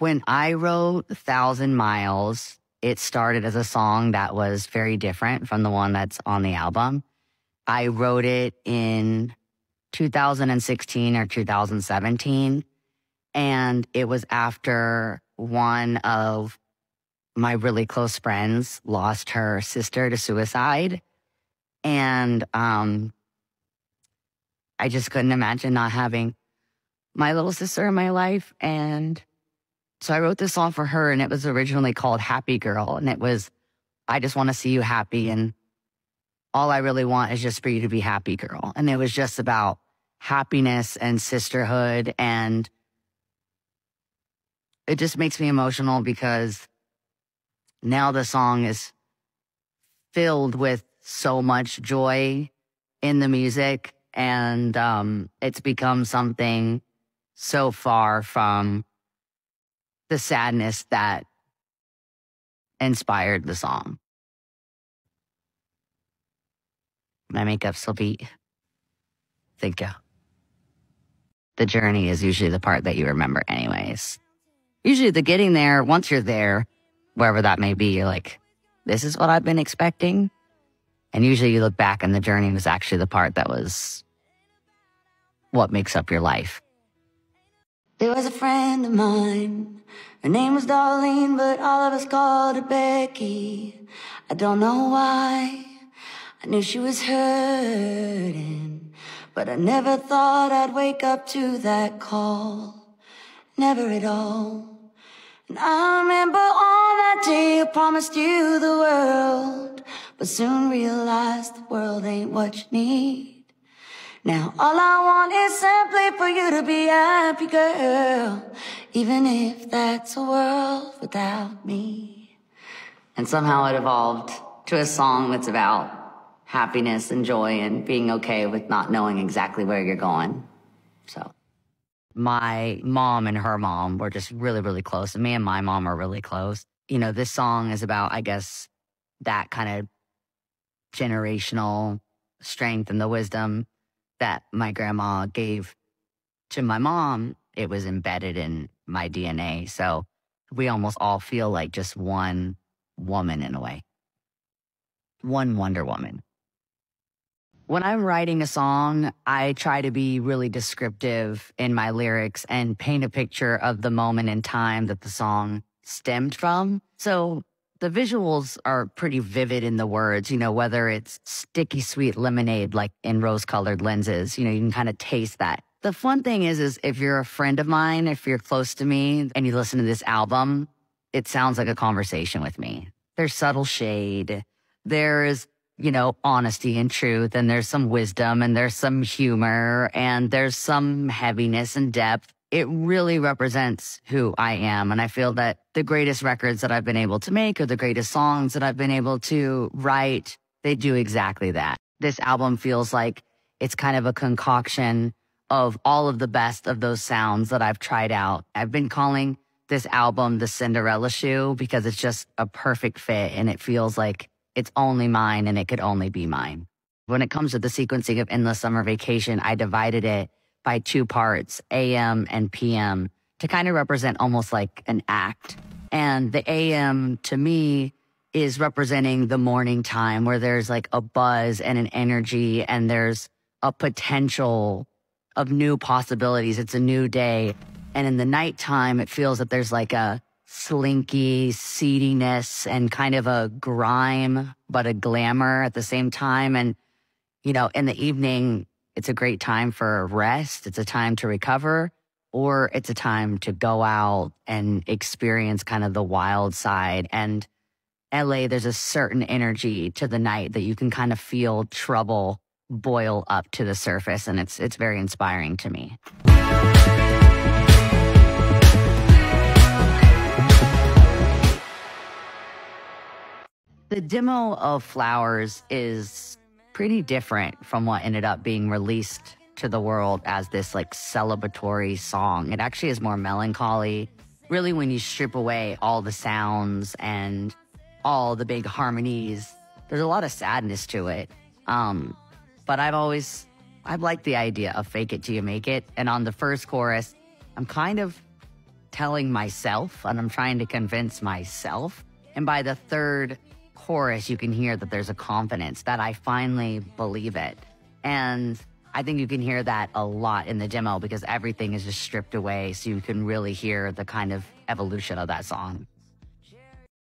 When I wrote 1,000 Miles, it started as a song that was very different from the one that's on the album. I wrote it in 2016 or 2017, and it was after one of my really close friends lost her sister to suicide. And I just couldn't imagine not having my little sister in my life. And so I wrote this song for her, and it was originally called Happy Girl. And it was, I just want to see you happy. And all I really want is just for you to be happy, girl. And it was just about happiness and sisterhood. And it just makes me emotional because now the song is filled with so much joy in the music. And it's become something so far from the sadness that inspired the song. My makeup's still beat. Thank you. The journey is usually the part that you remember anyways. Usually the getting there, once you're there, wherever that may be, you're like, this is what I've been expecting. And usually you look back and the journey was actually the part that was what makes up your life. There was a friend of mine. Her name was Darlene, but all of us called her Becky. I don't know why. I knew she was hurting, but I never thought I'd wake up to that call. Never at all. And I remember on that day I promised you the world, but soon realized the world ain't what you need. Now all I want is simply for you to be happy, girl, even if that's a world without me. And somehow it evolved to a song that's about happiness and joy and being okay with not knowing exactly where you're going. So my mom and her mom were just really, really close. And me and my mom are really close. You know, this song is about, I guess, that kind of generational strength and the wisdom that my grandma gave to my mom. It was embedded in my DNA. So we almost all feel like just one woman in a way. One Wonder Woman. When I'm writing a song, I try to be really descriptive in my lyrics and paint a picture of the moment in time that the song stemmed from. So the visuals are pretty vivid in the words, you know, whether it's sticky sweet lemonade, like in rose-colored lenses, you know, you can kind of taste that. The fun thing is if you're a friend of mine, if you're close to me and you listen to this album, it sounds like a conversation with me. There's subtle shade. There's, you know, honesty and truth, and there's some wisdom, and there's some humor, and there's some heaviness and depth. It really represents who I am, and I feel that the greatest records that I've been able to make or the greatest songs that I've been able to write, they do exactly that. This album feels like it's kind of a concoction of all of the best of those sounds that I've tried out. I've been calling this album the Cinderella Shoe because it's just a perfect fit, and it feels like it's only mine and it could only be mine. When it comes to the sequencing of Endless Summer Vacation, I divided it by 2 parts, AM and PM, to kind of represent almost like an act. And the AM, to me, is representing the morning time where there's like a buzz and an energy and there's a potential of new possibilities. It's a new day. And in the nighttime, it feels that there's like a slinky seediness and kind of a grime, but a glamour at the same time. And, you know, in the evening, it's a great time for rest. It's a time to recover, or it's a time to go out and experience kind of the wild side. And LA, there's a certain energy to the night that you can kind of feel trouble boil up to the surface. And it's very inspiring to me. The demo of Flowers is pretty different from what ended up being released to the world as this like celebratory song. It actually is more melancholy. Really, when you strip away all the sounds and all the big harmonies, there's a lot of sadness to it. But I've liked the idea of fake it till you make it. And on the first chorus, I'm kind of telling myself and I'm trying to convince myself. And by the third chorus, you can hear that there's a confidence that I finally believe it. And I think you can hear that a lot in the demo because everything is just stripped away so you can really hear the kind of evolution of that song.